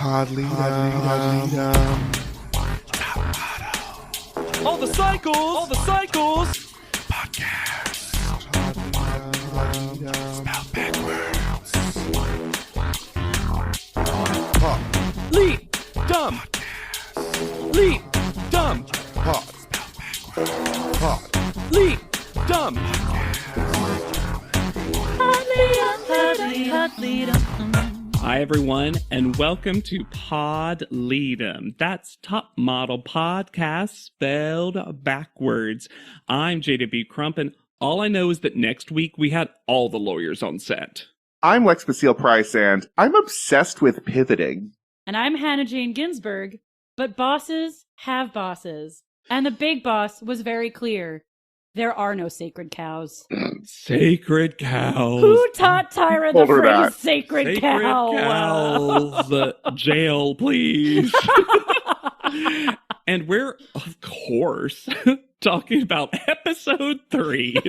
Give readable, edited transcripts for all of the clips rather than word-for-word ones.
All the cycles. Spelled backwards. Leap, dumb. Leap, dumb. Leap, dumb. Hi, everyone, and welcome to Pod Lead'em. That's Top Model Podcast spelled backwards. I'm JW Crump, and all I know is that next week we had all the lawyers on set. I'm Lex Basile Price, and I'm obsessed with pivoting. And I'm Hannah Jane Ginsburg, but bosses have bosses. And the big boss was very clear. There are no sacred cows. Sacred cows. Who taught Tyra the Hold her phrase back. sacred Sacred cow? cows. Jail, please. And we're, of course, talking about episode 3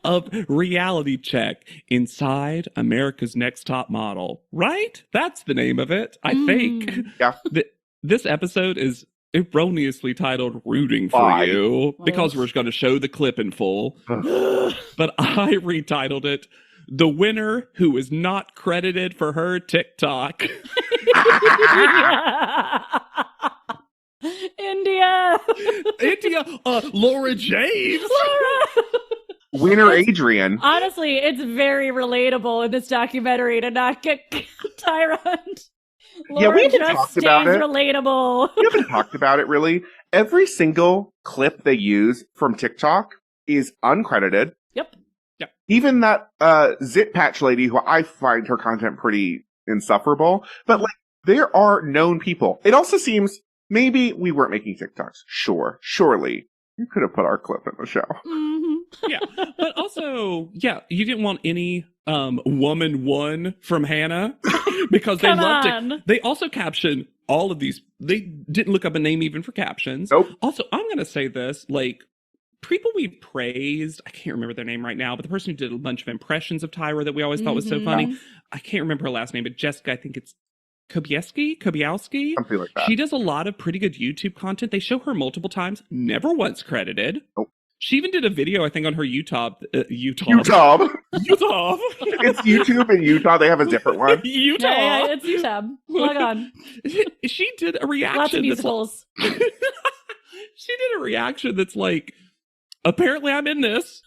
of Reality Check Inside America's Next Top Model. Right? That's the name of it, I think. Yeah. This episode is erroneously titled Rooting for Why? You because we're going to show the clip in full. But I retitled it The Winner Who Is Not Credited for Her TikTok. India. Laura James. Winner Adrian. Honestly, it's very relatable in this documentary to not get Tyra. Yeah, we haven't talked about it. Relatable. We haven't talked about it, really. Every single clip they use from TikTok is uncredited. Yep. Even that Zit Patch lady, who I find her content pretty insufferable. But, like, there are known people. It also seems maybe we weren't making TikToks. Surely. You could have put our clip in the show. Mm-hmm. Yeah, but also, you didn't want any woman one from Hannah because they loved it. They also captioned all of these. They didn't look up a name even for captions. Nope. Also, I'm going to say this, like, people we praised, I can't remember their name right now, but the person who did a bunch of impressions of Tyra that we always thought was so funny, I can't remember her last name, but Jessica, I think it's Kobielski? Something like that. She does a lot of pretty good YouTube content. They show her multiple times, never once credited. Nope. She even did a video, I think, on her YouTube. YouTube. It's YouTube in Utah. They have a different one. Utah. Yeah, it's YouTube. Log on. She did a reaction. Lots of musicals. She did a reaction that's like, apparently I'm in this.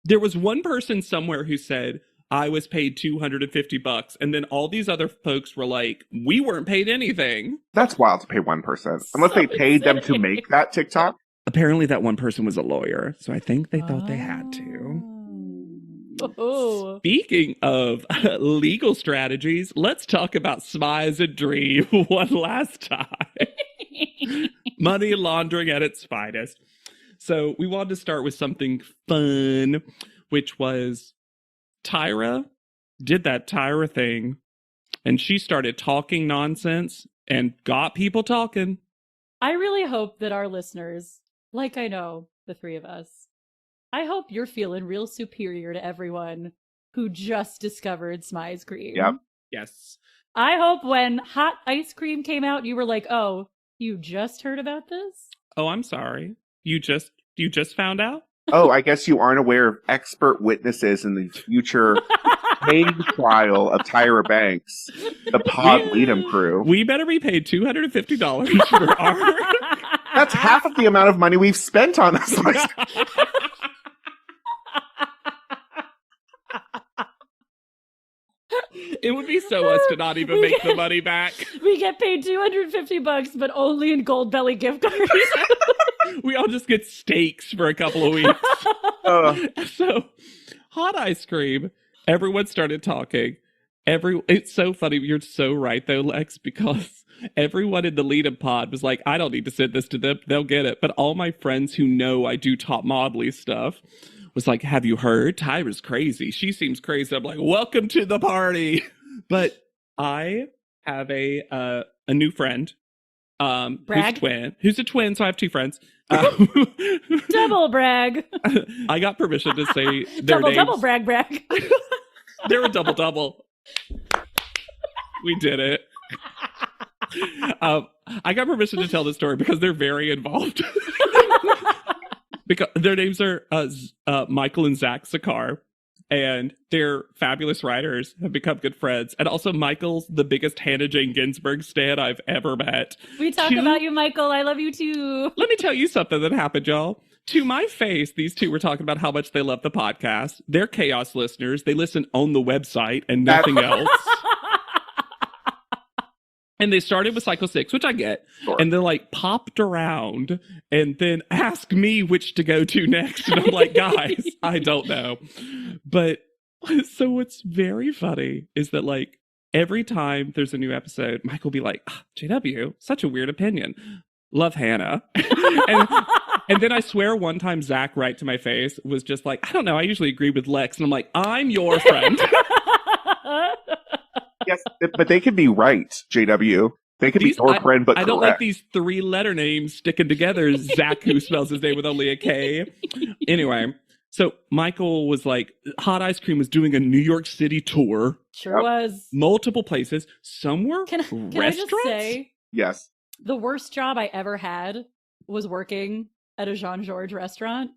There was one person somewhere who said, I was paid $250, and then all these other folks were like, we weren't paid anything. That's wild to pay one person. Unless they paid them to make that TikTok. Apparently that one person was a lawyer, so I think they thought they had to. Oh. Speaking of legal strategies, let's talk about Smize and Dream one last time. Money laundering at its finest. So we wanted to start with something fun, which was Tyra did that Tyra thing, and she started talking nonsense and got people talking. I really hope that our listeners, like I know the three of us, I hope you're feeling real superior to everyone who just discovered Smize cream. Yep. Yes. I hope when hot ice cream came out, you were like, oh, you just heard about this? Oh, I'm sorry. You just found out? Oh, I guess you aren't aware of expert witnesses in the future paid trial of Tyra Banks, the Pod Lead'em crew. We better be paid $250 for our... That's half of the amount of money we've spent on this. It would be so us to not even make the money back. We get paid $250, but only in Gold Belly gift cards. We all just get steaks for a couple of weeks. So, hot ice cream. Everyone started talking. It's so funny. You're so right, though, Lex, because everyone in the lead-up pod was like, I don't need to send this to them. They'll get it. But all my friends who know I do top modelly stuff was like, have you heard? Tyra's crazy. She seems crazy. I'm like, welcome to the party. But I have a new friend. Brag? Who's a twin, so I have two friends. Double brag. I got permission to say their names. Double brag. They're a double. We did it. I got permission to tell this story because they're very involved. Because their names are Michael and Zach Sakar, and they're fabulous writers, have become good friends. And also, Michael's the biggest Hannah Jane Ginsburg stan I've ever met. We talk about you, Michael. I love you too. Let me tell you something that happened, y'all. To my face, these two were talking about how much they love the podcast. They're chaos listeners. They listen on the website and nothing else. And they started with Cycle 6, which I get. Sure. And then like popped around and then asked me which to go to next. And I'm like, guys, I don't know. But so what's very funny is that like every time there's a new episode, Mike will be like, JW, such a weird opinion. Love Hannah. and then I swear one time Zach right to my face was just like, I don't know, I usually agree with Lex. And I'm like, I'm your friend. Yes, but they can be right, JW. They can be your friend, but I don't like these 3-letter names sticking together. Zach, who spells his name with only a K. Anyway, so Michael was like, Hot Ice Cream was doing a New York City tour. Sure was. Multiple places. Some were Can I just say, yes, the worst job I ever had was working at a Jean-Georges restaurant.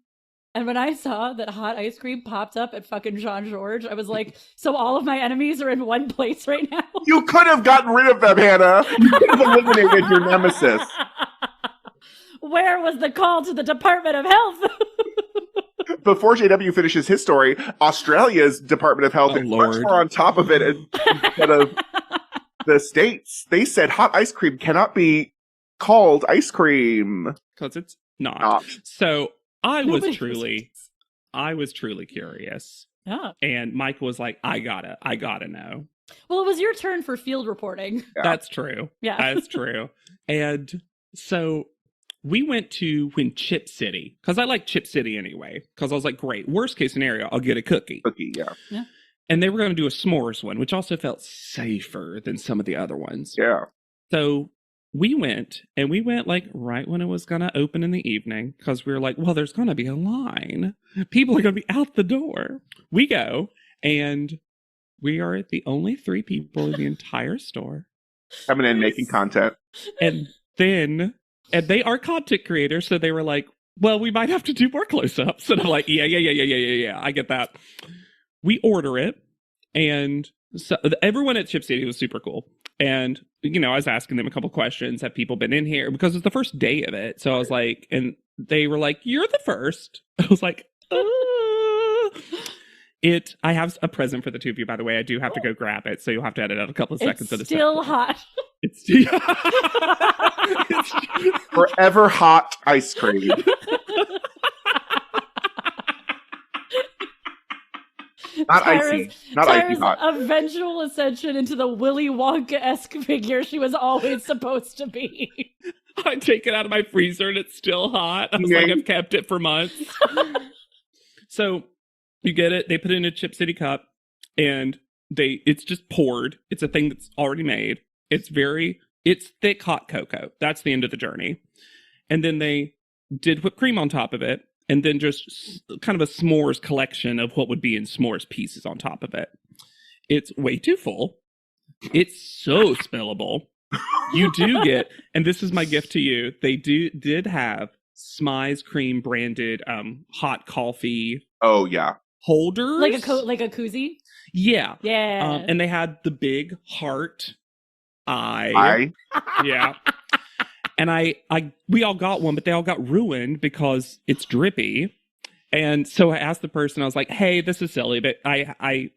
And when I saw that Hot Ice Cream popped up at fucking Jean-Georges, I was like, so all of my enemies are in one place right now? you could have gotten rid of them, Hannah. You could have eliminated your nemesis. Where was the call to the Department of Health? Before JW finishes his story, Australia's Department of Health is much more on top of it instead of the States. They said hot ice cream cannot be called ice cream. Because it's not. So I was truly curious. Yeah. And Michael was like, I gotta know. Well, it was your turn for field reporting. Yeah. That's true. Yeah. That's true. And so we went to Chip City, because I like Chip City anyway, because I was like, great, worst case scenario, I'll get a cookie. Yeah. And they were going to do a s'mores one, which also felt safer than some of the other ones. Yeah. So we went like right when it was going to open in the evening, because we were like, well, there's going to be a line. People are going to be out the door. We go, and we are the only 3 people in the entire store. Coming in, making content. And they are content creators, so they were like, well, we might have to do more close-ups. And I'm like, yeah, I get that. We order it, and so everyone at Chip City was super cool. And, you know, I was asking them a couple questions. Have people been in here? Because it's the first day of it. So I was like, and they were like, you're the first. I was like, I have a present for the 2 of you, by the way. I do have to go grab it, so you'll have to edit out a couple of seconds of this. Still hot. It's forever hot ice cream. Not icy. Not icy hot. Eventual ascension into the Willy Wonka-esque figure she was always supposed to be. I take it out of my freezer and it's still hot. I was like, I've kept it for months. So you get it. They put it in a Chip City cup, and it's just poured. It's a thing that's already made. It's thick hot cocoa. That's the end of the journey. And then they did whipped cream on top of it, and then just kind of a s'mores collection of what would be in s'mores pieces on top of it. It's way too full. It's so spillable. You do get, and this is my gift to you, they did have Smy's Cream branded hot coffee. Oh, yeah. Holders. Like a koozie? Yeah. Yeah. And they had the big heart eye. Yeah. And we all got one, but they all got ruined because it's drippy. And so I asked the person, I was like, hey, this is silly, but I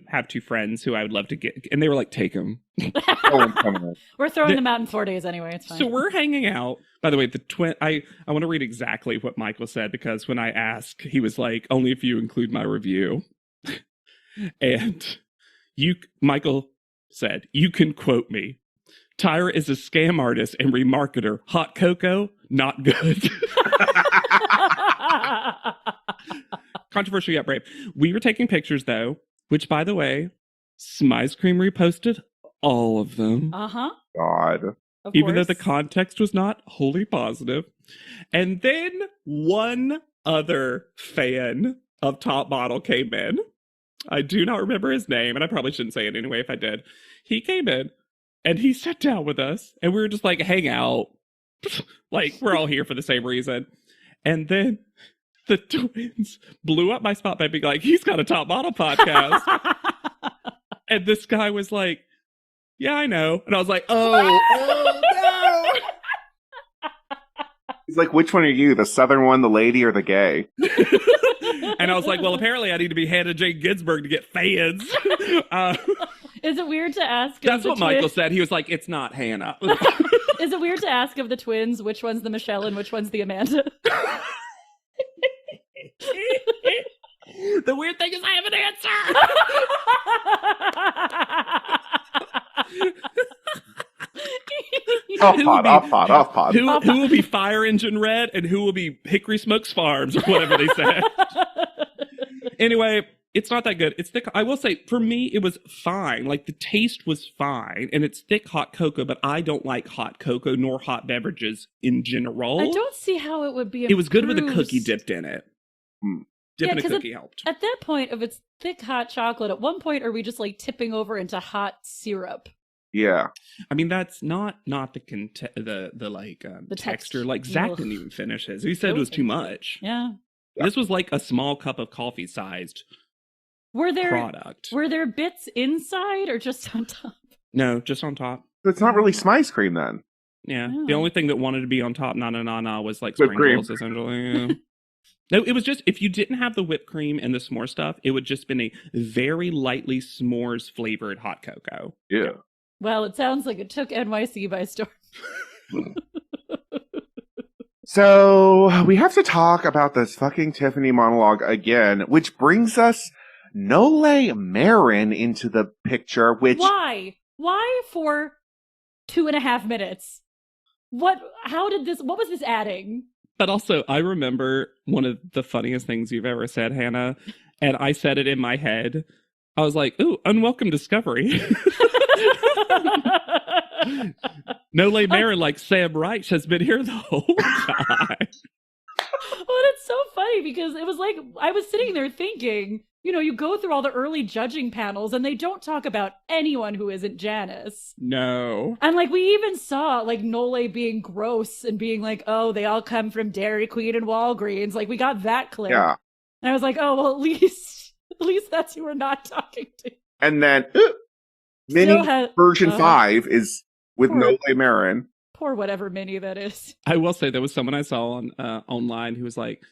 have 2 friends who I would love to get. And they were like, take them. We're throwing them out in 4 days anyway. It's fine. So we're hanging out. By the way, I want to read exactly what Michael said, because when I asked, he was like, only if you include my review. And Michael said, you can quote me. Tyra is a scam artist and remarketer. Hot cocoa, not good. Controversial yet brave. We were taking pictures, though, which, by the way, Smy's Cream reposted all of them. Uh-huh. God. Even though the context was not wholly positive. And then one other fan of Top Model came in. I do not remember his name, and I probably shouldn't say it anyway if I did. He came in, And he sat down with us, and we were just like, hang out. Like, we're all here for the same reason. And then the twins blew up my spot by being like, he's got a top model podcast. And this guy was like, yeah, I know. And I was like, oh no. He's like, which one are you? The Southern one, the lady, or the gay? And I was like, well, apparently I need to be Hannah Jane Ginsburg to get fans. Is it weird to ask? That's what Michael said. He was like, it's not Hannah. Is it weird to ask of the twins which one's the Michelle and which one's the Amanda? The weird thing is I have an answer. Off pod. Who will be Fire Engine Red and who will be Hickory Smokes Farms or whatever they said. Anyway, it's not that good. It's thick. I will say, for me, it was fine. Like, the taste was fine, and it's thick hot cocoa, but I don't like hot cocoa nor hot beverages in general. I don't see how it would be improved. It was good with a cookie dipped in it. Dipping a cookie helped. At that point, if it's thick hot chocolate, at one point are we just like tipping over into hot syrup? Yeah. I mean, that's not the texture. Like, Zach didn't even finish his. He said it was too much. Yeah. This was like a small cup of coffee sized product. Were there bits inside or just on top? No, just on top. It's not really Smice cream then. Yeah. The only thing that wanted to be on top, na was like sprinkles, essentially. Yeah. No, it was just, if you didn't have the whipped cream and the s'more stuff, it would just been a very lightly s'mores flavored hot cocoa. Yeah. Well, it sounds like it took NYC by storm. So, we have to talk about this fucking Tiffany monologue again, which brings us Nole Marin into the picture, which... Why? Why for 2.5 minutes? What was this adding? But also, I remember one of the funniest things you've ever said, Hannah, and I said it in my head. I was like, ooh, unwelcome discovery. Nole Marin, like Sam Reich, has been here the whole time. Well, it's so funny because it was like, I was sitting there thinking, you go through all the early judging panels and they don't talk about anyone who isn't Janice. No. And like, we even saw like Nole being gross and being like, oh, they all come from Dairy Queen and Walgreens. Like, we got that clip. Yeah. And I was like, oh, well, at least that's who we're not talking to. And then, Mini version 5 is with Nole Marin. Poor whatever Mini that is. I will say there was someone I saw on online who was like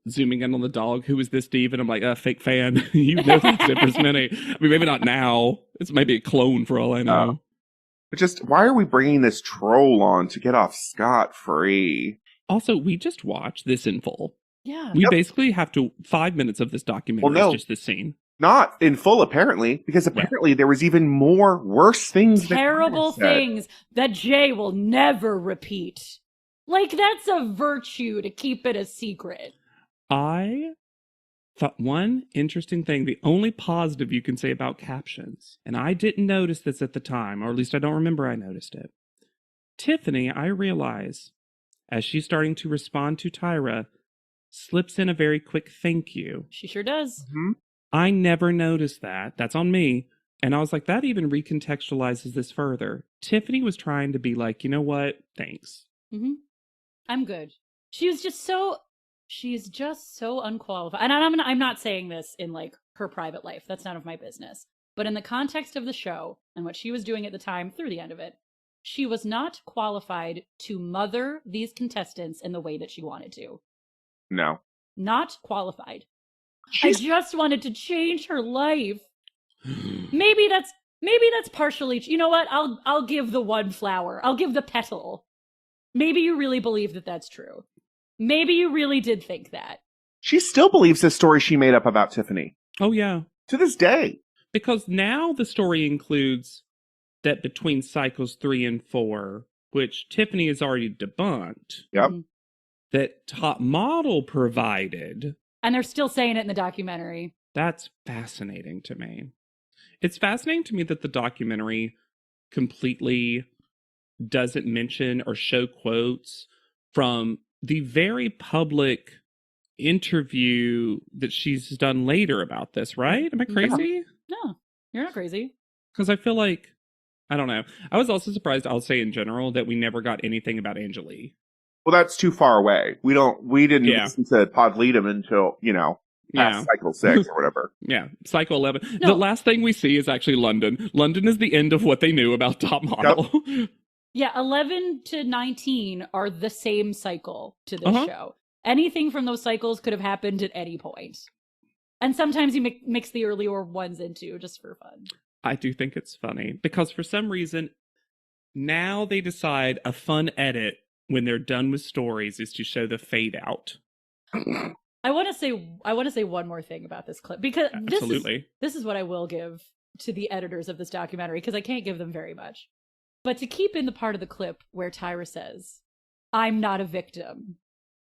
zooming in on the dog. Who is this, Steve? And I'm like, fake fan. You know that's Empress Mini. I mean, maybe not now. It's maybe a clone for all I know. But just, why are we bringing this troll on to get off scot-free? Also, we just watched this in full. Yeah. We basically have to, 5 minutes of this documentary is just this scene. Not in full, apparently, because apparently there was even more worse things. Terrible things that Jay will never repeat. Like, that's a virtue to keep it a secret. I thought one interesting thing, the only positive you can say about captions, and I didn't notice this at the time, or at least I don't remember I noticed it. Tiffany, I realize, as she's starting to respond to Tyra, slips in a very quick thank you. She sure does. Mm-hmm. I never noticed that. That's on me. And I was like, that even recontextualizes this further. Tiffany was trying to be like, you know what? Thanks. Mm-hmm. I'm good. She's just so unqualified. And I'm not saying this in like her private life. That's none of my business. But in the context of the show and what she was doing at the time through the end of it, she was not qualified to mother these contestants in the way that she wanted to. No. Not qualified. I just wanted to change her life. Maybe that's partially. You know what? I'll give the one flower. I'll give the petal. Maybe you really believe that that's true. Maybe you really did think that. She still believes this story she made up about Tiffany. Oh yeah, to this day. Because now the story includes that between cycles 3 and 4, which Tiffany has already debunked. Yep. That Top Model provided. And they're still saying it in the documentary. That's fascinating to me. It's fascinating to me that the documentary completely doesn't mention or show quotes from the very public interview that she's done later about this, right? Am I crazy? No, you're not crazy. Because I feel like I don't know. I was also surprised, I'll say in general, that we never got anything about Angelie. Well, that's too far away. We didn't Yeah. listen to Podleadum until, past cycle 6 or whatever. Yeah, cycle 11. No. The last thing we see is actually London. London is the end of what they knew about Top Model. Yeah, 11 to 19 are the same cycle to this Uh-huh. show. Anything from those cycles could have happened at any point. And sometimes you mix the earlier ones into just for fun. I do think it's funny because for some reason, now they decide a fun edit when they're done with stories is to show the fade out. I want to say one more thing about this clip because Absolutely. this is what I will give to the editors of this documentary because I can't give them very much. But to keep in the part of the clip where Tyra says, "I'm not a victim,"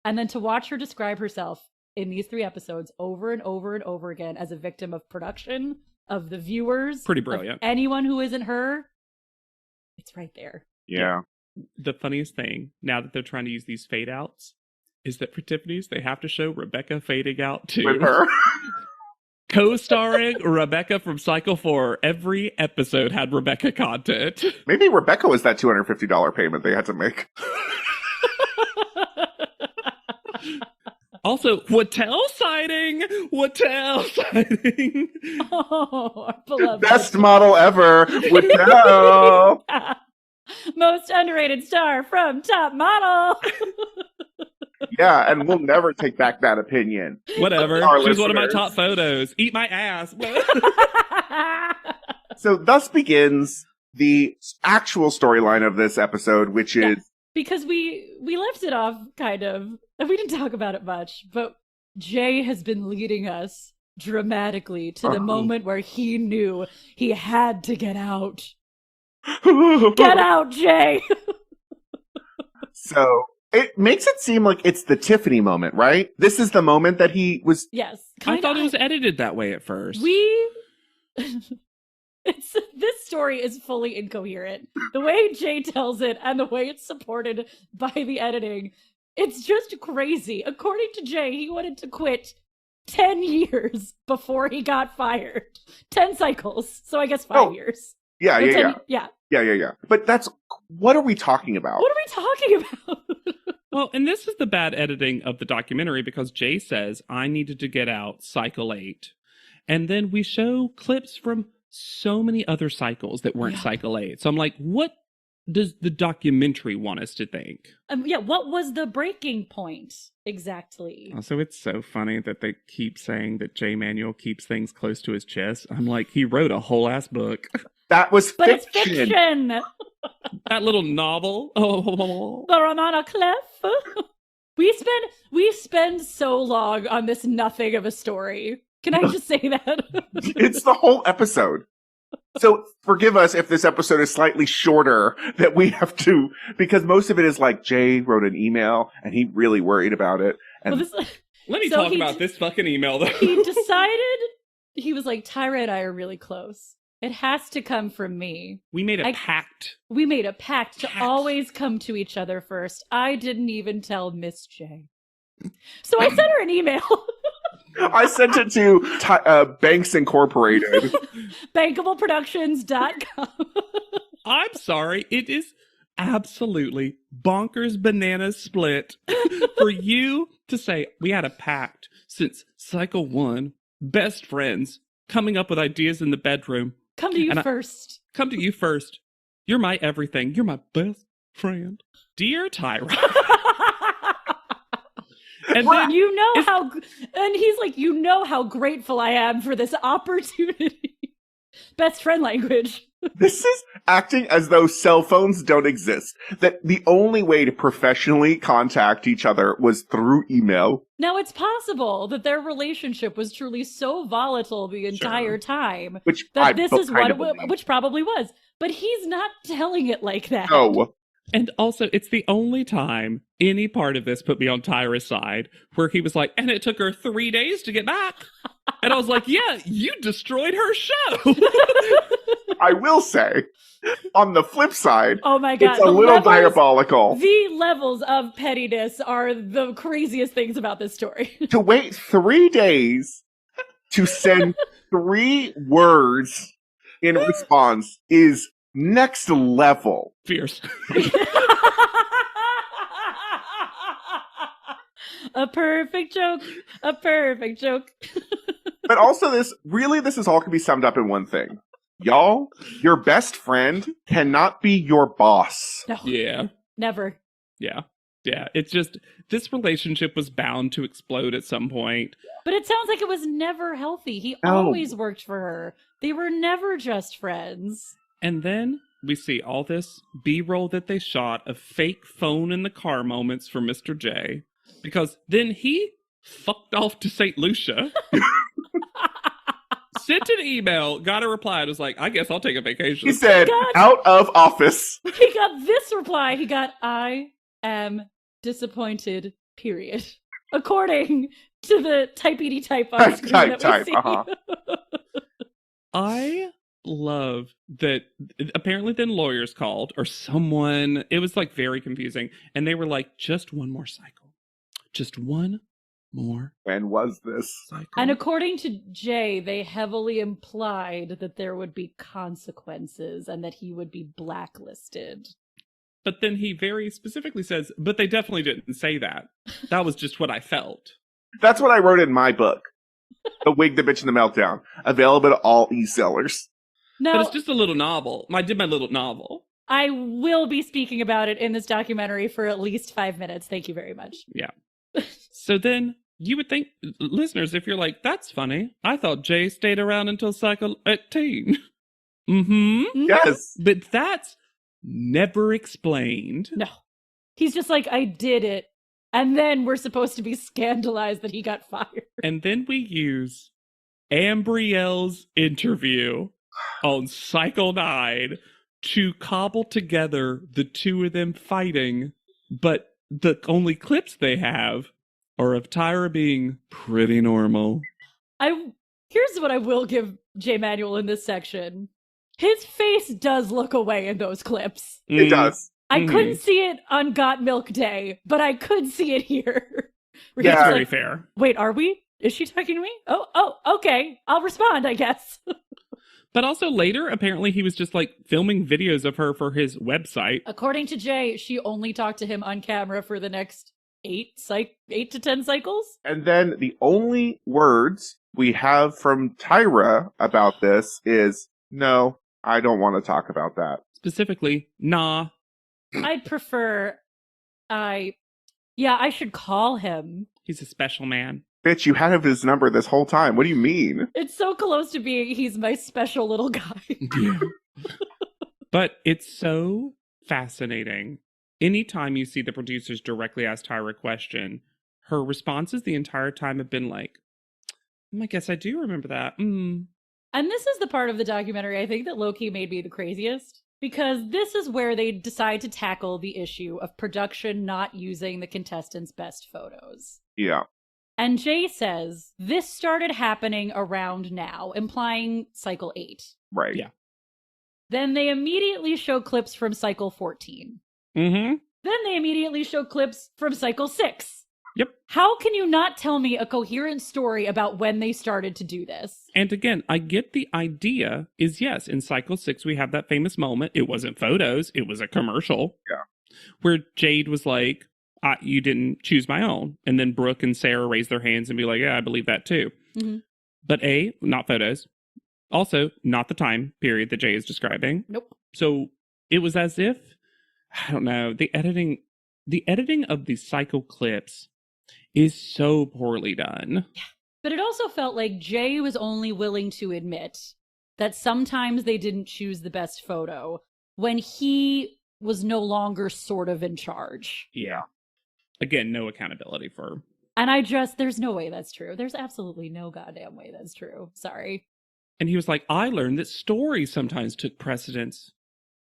and then to watch her describe herself in these 3 episodes over and over and over again as a victim of production, of the viewers, Pretty of brilliant. anyone who isn't her, it's right there. Yeah. The funniest thing, now that they're trying to use these fade outs, is that for Tiffany's, they have to show Rebecca fading out too. With her. Co-starring Rebecca from Cycle 4. Every episode had Rebecca content. Maybe Rebecca was that $250 payment they had to make. Also, Wattel sighting! Wattel sighting! Oh, our beloved. Best model ever. With no. Most underrated star from Top Model. Yeah, and we'll never take back that opinion. Whatever. Our She's one of my listeners. top photos. Eat my ass. So thus begins the actual storyline of this episode, which is Because we left it off kind of, and we didn't talk about it much, but Jay has been leading us dramatically to the moment where he knew he had to get out. Get out, Jay! So it makes it seem like it's the Tiffany moment, right? This is the moment that he was. Yes. I thought it was edited that way at first. This story is fully incoherent. The way Jay tells it and the way it's supported by the editing, it's just crazy. According to Jay, he wanted to quit 10 years before he got fired. 10 cycles. So I guess 5 years. Yeah, Or yeah, 10 yeah. Yeah. Yeah. But what are we talking about? What are we talking about? Well, and this is the bad editing of the documentary because Jay says, I needed to get out cycle 8. And then we show clips from so many other cycles that weren't cycle 8. So I'm like, what does the documentary want us to think? What was the breaking point exactly? Also, it's so funny that they keep saying that Jay Manuel keeps things close to his chest. I'm like, he wrote a whole ass book. That was But fiction. it's fiction! That little novel. Oh. The Romana Clef. We spend so long on this nothing of a story. Can I just say that? It's the whole episode. So forgive us if this episode is slightly shorter that we have to, because most of it is like Jay wrote an email and he really worried about it. And Let me So talk about this fucking email, though. he decided, he was like, Tyra and I are really close. It has to come from me. We made a pact. We made a pact to always come to each other first. I didn't even tell Miss J. So I sent her an email. I sent it to Banks Incorporated. Bankableproductions.com. I'm sorry. It is absolutely bonkers banana split for you to say we had a pact since cycle 1, best friends, coming up with ideas in the bedroom. Come to you first. Come to you first. You're my everything. You're my best friend. Dear Tyra. And then you know how, and he's like, you know how grateful I am for this opportunity. Best friend language. This is acting as though cell phones don't exist. That the only way to professionally contact each other was through email. Now it's possible that their relationship was truly so volatile the entire time Which that this is what which probably was. But he's not telling it like that. No. And also, it's the only time any part of this put me on Tyra's side where he was like, and it took her 3 days to get back. And I was like, yeah, you destroyed her show. I will say, on the flip side, oh my God, it's a little diabolical. The levels of pettiness are the craziest things about this story. To wait 3 days to send 3 words in response is next level. Fierce. A perfect joke. A perfect joke. But also this is all can be summed up in one thing. Y'all, your best friend cannot be your boss. No. Yeah. Never. Yeah. Yeah. It's just, this relationship was bound to explode at some point. But it sounds like it was never healthy. He No. always worked for her. They were never just friends. And then we see all this B-roll that they shot of fake phone in the car moments for Mr. J. Because then he fucked off to St. Lucia. Sent an email, got a reply, and was like, I guess I'll take a vacation. He said, out of office. He got this reply. He got, I am disappointed, period. According to the typey type on screen that we see. I love that apparently then lawyers called, or someone, it was like very confusing, and they were like, just one more cycle. Just one more. When was this? Cycle. And according to Jay, they heavily implied that there would be consequences and that he would be blacklisted. But then he very specifically says, but they definitely didn't say that. That was just what I felt. That's what I wrote in my book. The Wig, the Bitch, and the Meltdown. Available to all e-sellers. No, But it's just a little novel. I did my little novel. I will be speaking about it in this documentary for at least 5 minutes. Thank you very much. Yeah. So then you would think, listeners, if you're like, that's funny. I thought Jay stayed around until cycle 18. Mm-hmm. Yes. But that's never explained. No. He's just like, I did it. And then we're supposed to be scandalized that he got fired. And then we use Ambrielle's interview on Cycle 9 to cobble together the two of them fighting, but the only clips they have are of Tyra being pretty normal. Here's what I will give Jay Manuel in this section. His face does look away in those clips. It does. I couldn't see it on Got Milk Day, but I could see it here. Where Yeah. he's That's very like, fair. wait, are we? Is she talking to me? Oh, okay. I'll respond, I guess. But also later, apparently he was just like filming videos of her for his website. According to Jay, she only talked to him on camera for the next 8 to 10 cycles. And then the only words we have from Tyra about this is, no, I don't want to talk about that. Specifically, nah. I'd prefer I should call him. He's a special man. Bitch, you had his number this whole time. What do you mean? It's so close to being he's my special little guy. Yeah. But it's so fascinating. Anytime you see the producers directly ask Tyra a question, her responses the entire time have been like, I guess I do remember that. And this is the part of the documentary I think that low-key made me the craziest. Because this is where they decide to tackle the issue of production not using the contestants' best photos. Yeah. And Jay says, this started happening around now, implying cycle 8. Right. Yeah. Then they immediately show clips from cycle 14. Mm-hmm. Then they immediately show clips from cycle 6. Yep. How can you not tell me a coherent story about when they started to do this? And again, I get the idea is, yes, in cycle 6, we have that famous moment. It wasn't photos. It was a commercial. Yeah. Where Jade was like, you didn't choose my own. And then Brooke and Sarah raise their hands and be like, yeah, I believe that too. Mm-hmm. But not photos. Also, not the time period that Jay is describing. Nope. So it was as if, I don't know, the editing of these cycle clips is so poorly done. Yeah. But it also felt like Jay was only willing to admit that sometimes they didn't choose the best photo when he was no longer sort of in charge. Yeah. Again, no accountability for... And there's no way that's true. There's absolutely no goddamn way that's true. Sorry. And he was like, I learned that stories sometimes took precedence.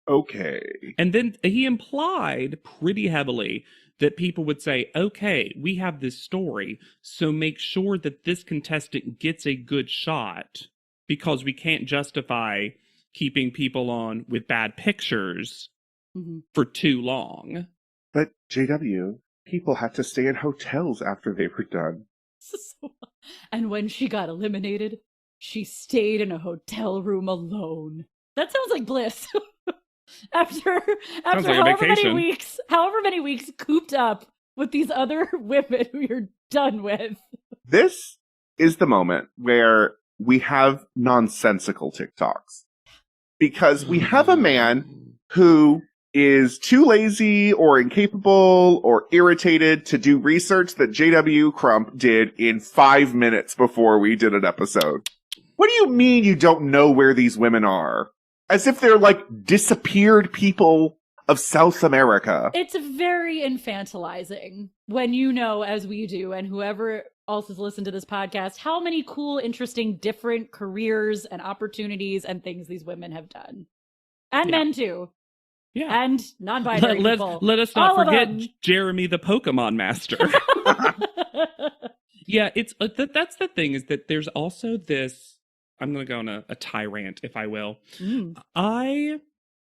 Okay. And then he implied pretty heavily that people would say, okay, we have this story, so make sure that this contestant gets a good shot because we can't justify keeping people on with bad pictures for too long. But JW, people had to stay in hotels after they were done. And when she got eliminated, she stayed in a hotel room alone. That sounds like bliss. after like however many weeks cooped up with these other women who you're done with. This is the moment where we have nonsensical TikToks. Because we have a man who is too lazy or incapable or irritated to do research that JW Crump did in 5 minutes before we did an episode. What do you mean you don't know where these women are? As if they're like disappeared people of South America. It's very infantilizing when you know, as we do, and whoever else has listened to this podcast, how many cool, interesting, different careers and opportunities and things these women have done. And men too. Yeah. And non-binary people. Let us not forget Jeremy the Pokemon Master. Yeah, it's that's the thing, is that there's also this, I'm going to go on a tyrant, if I will.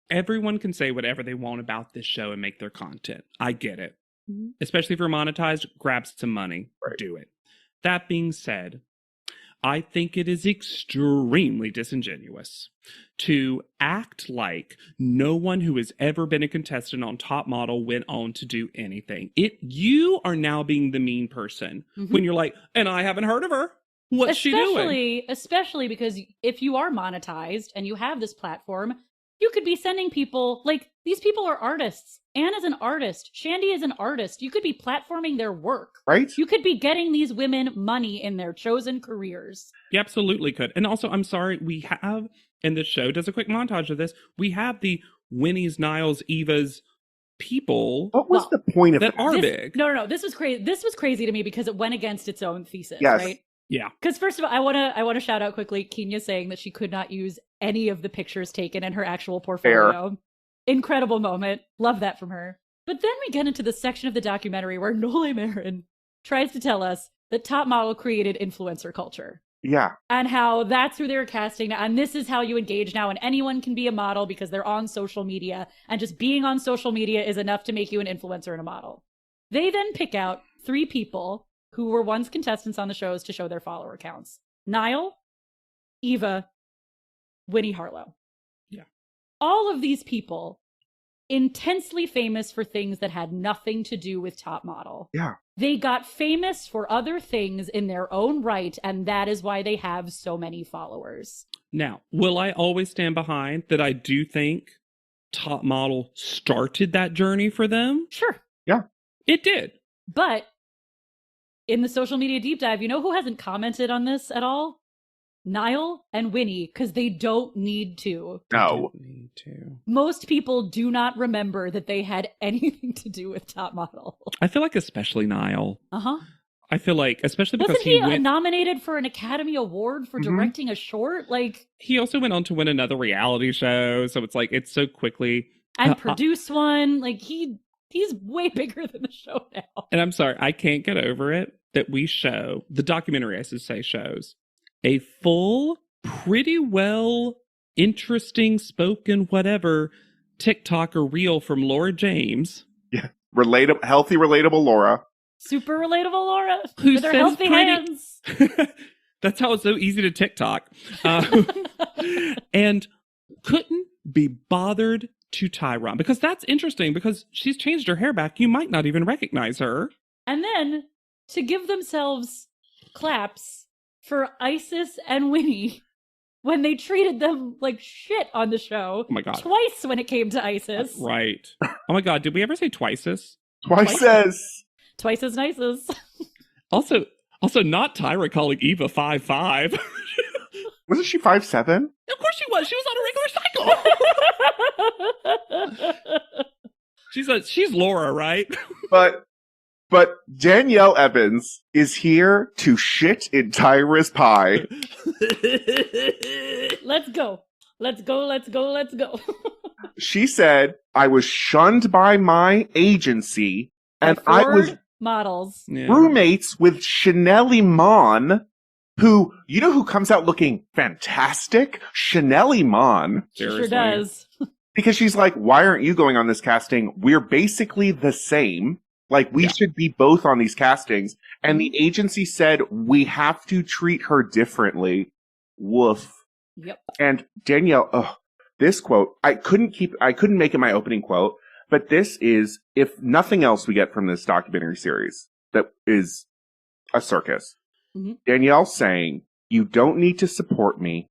Everyone can say whatever they want about this show and make their content. I get it. Especially if you're monetized, grab some money, do it. That being said, I think it is extremely disingenuous to act like no one who has ever been a contestant on Top Model went on to do anything. You are now being the mean person when you're like, and I haven't heard of her. What's she doing? Especially because if you are monetized and you have this platform, you could be sending people, like, these people are artists. Anne is an artist. Shandy is an artist. You could be platforming their work. Right? You could be getting these women money in their chosen careers. You absolutely could. And also, I'm sorry, we have, and the show does a quick montage of this, we have the Winnie's, Niles, Eva's people. What was the point of that are big? No. This was crazy. This was crazy to me because it went against its own thesis, right? Yeah. Because first of all, I want to shout out quickly Kenya saying that she could not use any of the pictures taken in her actual portfolio. Fair. Incredible moment. Love that from her. But then we get into the section of the documentary where Nole Marin tries to tell us that Top Model created influencer culture. Yeah. And how that's who they're casting now. And this is how you engage now. And anyone can be a model because they're on social media. And just being on social media is enough to make you an influencer and a model. They then pick out 3 people who were once contestants on the shows to show their follower counts. Niall, Eva, Winnie Harlow. Yeah. All of these people intensely famous for things that had nothing to do with Top Model. Yeah. They got famous for other things in their own right, and that is why they have so many followers. Now, will I always stand behind that I do think Top Model started that journey for them? Sure. Yeah. It did. But in the social media deep dive, you know who hasn't commented on this at all? Niall and Winnie, because they don't need to. No. Don't need to. Most people do not remember that they had anything to do with Top Model. I feel like especially Niall. Uh-huh. I feel like, especially because Wasn't he nominated for an Academy Award for directing a short? Like, he also went on to win another reality show, so it's like, it's so quickly. And produce one. Like, he's way bigger than the show now. And I'm sorry, I can't get over it that we show, the documentary, I should say, shows a full, pretty well, interesting, spoken, whatever, TikTok or reel from Laura James. Yeah. Healthy, relatable Laura. Super relatable Laura. Who with her healthy hands. That's how it's so easy to TikTok. And couldn't be bothered to Tyron. Because that's interesting, because she's changed her hair back. You might not even recognize her. And then, to give themselves claps for Isis and Winnie when they treated them like shit on the show. Oh my God. Twice when it came to Isis. Right. Oh my God, did we ever say twices? Twice. Twice as nice as. Also not Tyra calling Eva 5'5". Wasn't she 5'7"? Of course she was. She was on a regular cycle. She's Laura, right? But Danielle Evans is here to shit in Tyra's pie. Let's go. Let's go, let's go, let's go. She said, I was shunned by my agency, and I was models. roommates with Chanel Iman, who, you know who comes out looking fantastic? Chanel Iman. She sure does. Because she's like, why aren't you going on this casting? We're basically the same. Like, we should be both on these castings. And the agency said, we have to treat her differently. Woof. Yep. And Danielle, this quote, I couldn't make it my opening quote, but this is, if nothing else we get from this documentary series that is a circus. Mm-hmm. Danielle saying, "You don't need to support me.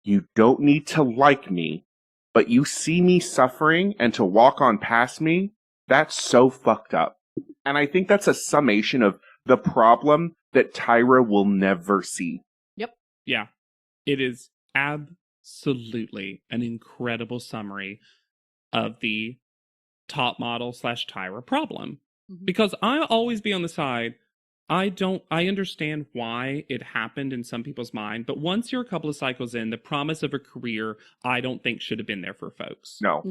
You don't need to like me, but you see me suffering and to walk on past me, that's so fucked up." And I think that's a summation of the problem that Tyra will never see. Yep. Yeah. It is absolutely an incredible summary of the top model / Tyra problem. Mm-hmm. Because I'll always be on the side, I understand why it happened in some people's mind, but once you're a couple of cycles in, the promise of a career, I don't think should have been there for folks. No.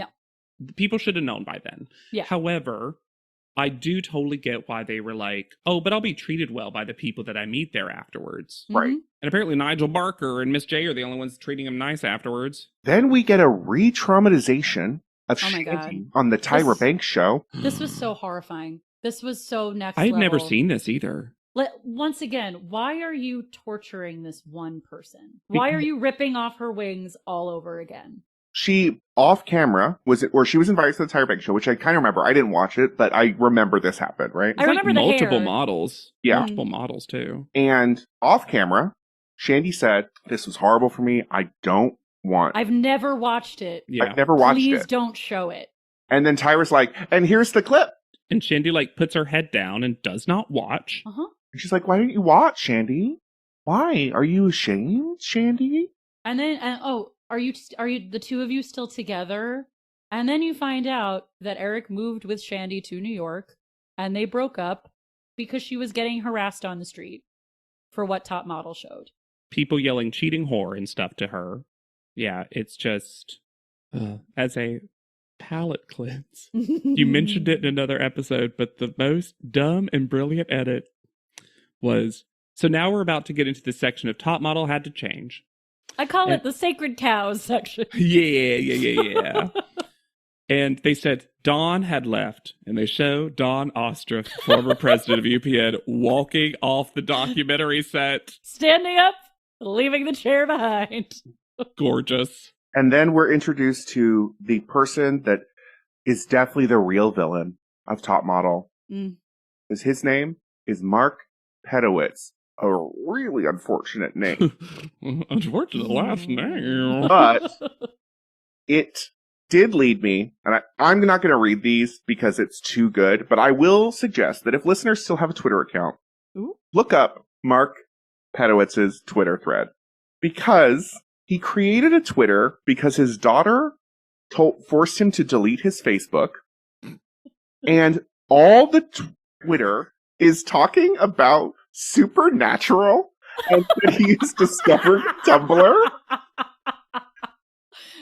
People should have known by then. Yeah. However, I do totally get why they were like, oh, but I'll be treated well by the people that I meet there afterwards. Right. And apparently Nigel Barker and Miss J are the only ones treating him nice afterwards. Then we get a re-traumatization of Oh my God. Shandy on the Tyra Banks show. This was so horrifying. This was so next I had level. never seen this either. Once again, why are you torturing this one person? Why are you ripping off her wings all over again? She, off camera, she was invited to the Tyra Banks show, which I kind of remember. I didn't watch it, but I remember this happened, right? I remember the multiple hair. models. Yeah. Multiple models, too. And off camera, Shandy said, "This was horrible for me. I don't want." I've never watched it. Yeah. I've never watched Please it. don't show it. And then Tyra's like, "And here's the clip." And Shandy, puts her head down and does not watch. Uh-huh. And she's like, "Why didn't you watch, Shandy? Why? Are you ashamed, Shandy?" And then, are you the two of you still together? And then you find out that Eric moved with Shandy to New York, and they broke up because she was getting harassed on the street for what Top Model showed. People yelling cheating whore and stuff to her. Yeah, it's just, as a palate cleanse. You mentioned it in another episode, but the most dumb and brilliant edit was, so now we're about to get into the section of Top Model had to change. I call it the sacred cows section. Yeah. And they said Dawn had left, and they show Dawn Ostroff, former president of UPN, walking off the documentary set. Standing up, leaving the chair behind. Gorgeous. And then we're introduced to the person that is definitely the real villain of Top Model. His name is Mark Pedowitz. A really unfortunate name. Unfortunate last name. But it did lead me, and I'm not going to read these because it's too good, but I will suggest that if listeners still have a Twitter account, look up Mark Pedowitz's Twitter thread. Because he created a Twitter because his daughter forced him to delete his Facebook, and all the Twitter is talking about Supernatural and that he's discovered Tumblr.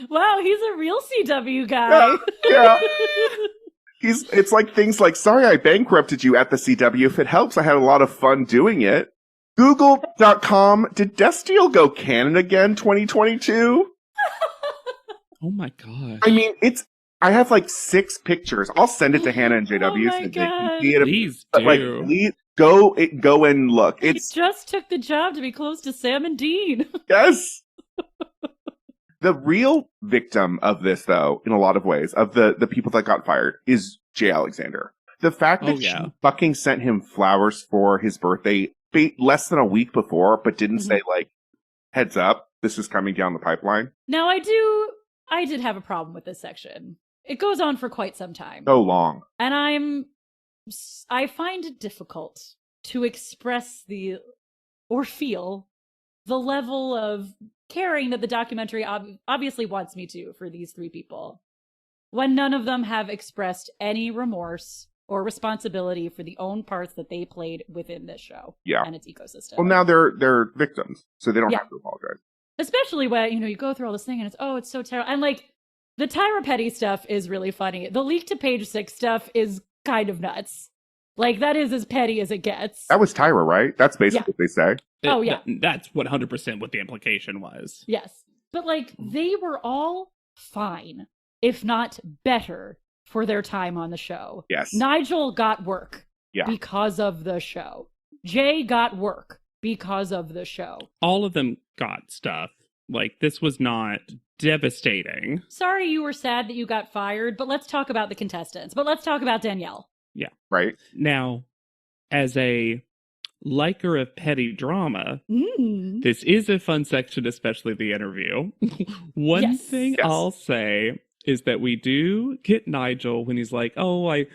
Wow, he's a real CW guy. Yeah. It's like things like, "Sorry I bankrupted you at the CW. If it helps, I had a lot of fun doing it." Google.com, did Destiel go canon again 2022? Oh my god. I mean, I have 6 pictures. I'll send it to Hannah and JW so they can see it. Please But, do. please go and look. He just took the job to be close to Sam and Dean. Yes. The real victim of this, though, in a lot of ways, of the people that got fired, is Jay Alexander. The fact that she fucking sent him flowers for his birthday less than a week before, but didn't say, heads up, this is coming down the pipeline. Now, I did have a problem with this section. It goes on for quite some time. So long. And I find it difficult to express or feel the level of caring that the documentary obviously wants me to for these 3 people, when none of them have expressed any remorse or responsibility for the own parts that they played within this show and its ecosystem. Well, now they're victims, so they don't have to apologize. Especially when, you go through all this thing and it's so terrible. And the Tyra Petty stuff is really funny. The leak to Page 6 stuff is kind of nuts. That is as petty as it gets. That was Tyra, right? That's basically what they say. That's 100% what the implication was. Yes. But they were all fine, if not better, for their time on the show. Yes. Nigel got work because of the show. Jay got work because of the show. All of them got stuff. Like, this was not devastating. Sorry you were sad that you got fired, but let's talk about the contestants. But let's talk about Danielle. Yeah. Right. Now, as a liker of petty drama, this is a fun section, especially the interview. One thing I'll say is that we do get Nigel when he's like, oh, I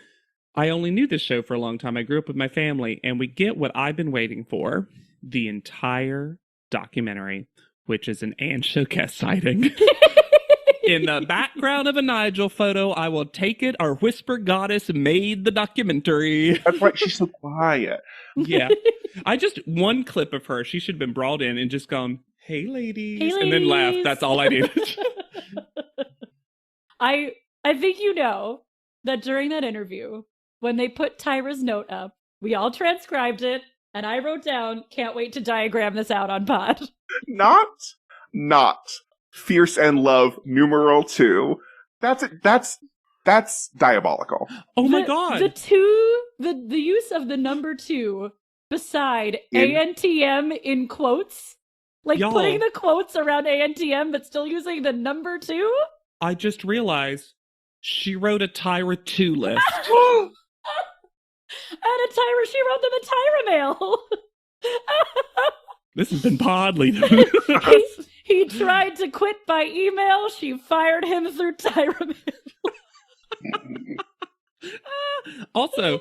only knew this show for a long time. I grew up with my family. And we get what I've been waiting for the entire documentary, which is an Anne Choquette sighting. In the background of a Nigel photo, I will take it. Our whisper goddess made the documentary. That's why she's so quiet. Yeah. One clip of her, she should have been brought in and just gone, hey ladies, hey, ladies. And then laughed. That's all I needed. I think you know that during that interview, when they put Tyra's note up, we all transcribed it, and I wrote down, can't wait to diagram this out on pod. Not Fierce and Love numeral 2. That's diabolical. Oh my god. The use of the number 2 beside ANTM in quotes. Like Y'all, putting the quotes around ANTM but still using the number 2? I just realized she wrote a Tyra 2 list. And she wrote them a Tyra mail. This has been Podly. He tried to quit by email. She fired him through Tyra mail. Also,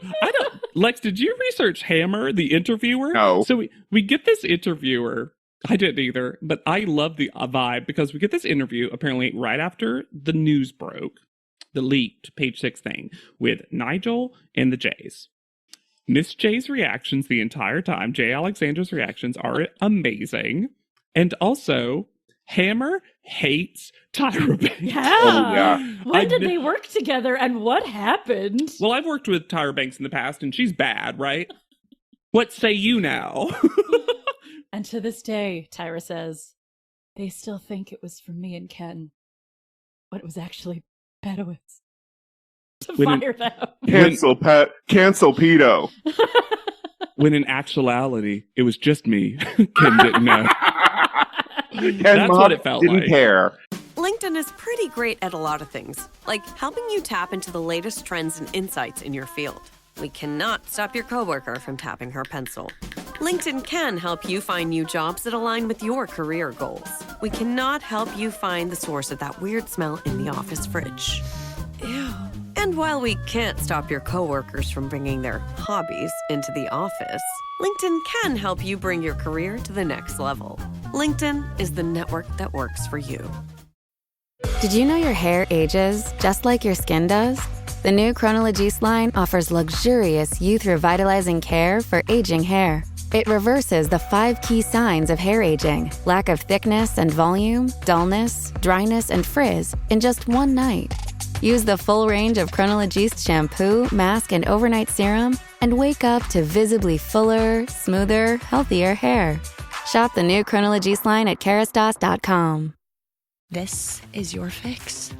Lex, did you research Hammer, the interviewer? No. So we get this interviewer. I didn't either, but I love the vibe because we get this interview apparently right after the news broke, the leaked Page 6 thing with Nigel and the Jays. Miss J's reactions the entire time, Jay Alexander's reactions are amazing. And also, Hammer hates Tyra Banks. Yeah. Oh, yeah. When did they work together and what happened? Well, I've worked with Tyra Banks in the past and she's bad, right? What say you now? And to this day, Tyra says, they still think it was for me and Ken, when it was actually Pedowitz. To fire them. Cancel pedo. When in actuality, it was just me. Ken didn't know. That's what it felt didn't like. care. LinkedIn is pretty great at a lot of things, like helping you tap into the latest trends and insights in your field. We cannot stop your coworker from tapping her pencil. LinkedIn can help you find new jobs that align with your career goals. We cannot help you find the source of that weird smell in the office fridge. Ew. And while we can't stop your coworkers from bringing their hobbies into the office, LinkedIn can help you bring your career to the next level. LinkedIn is the network that works for you. Did you know your hair ages just like your skin does? The new Chronologies line offers luxurious youth revitalizing care for aging hair. It reverses the 5 key signs of hair aging: lack of thickness and volume, dullness, dryness, and frizz in just one night. Use the full range of Chronologies shampoo, mask, and overnight serum and wake up to visibly fuller, smoother, healthier hair. Shop the new Chronologies line at Kerastase.com. This is your fix.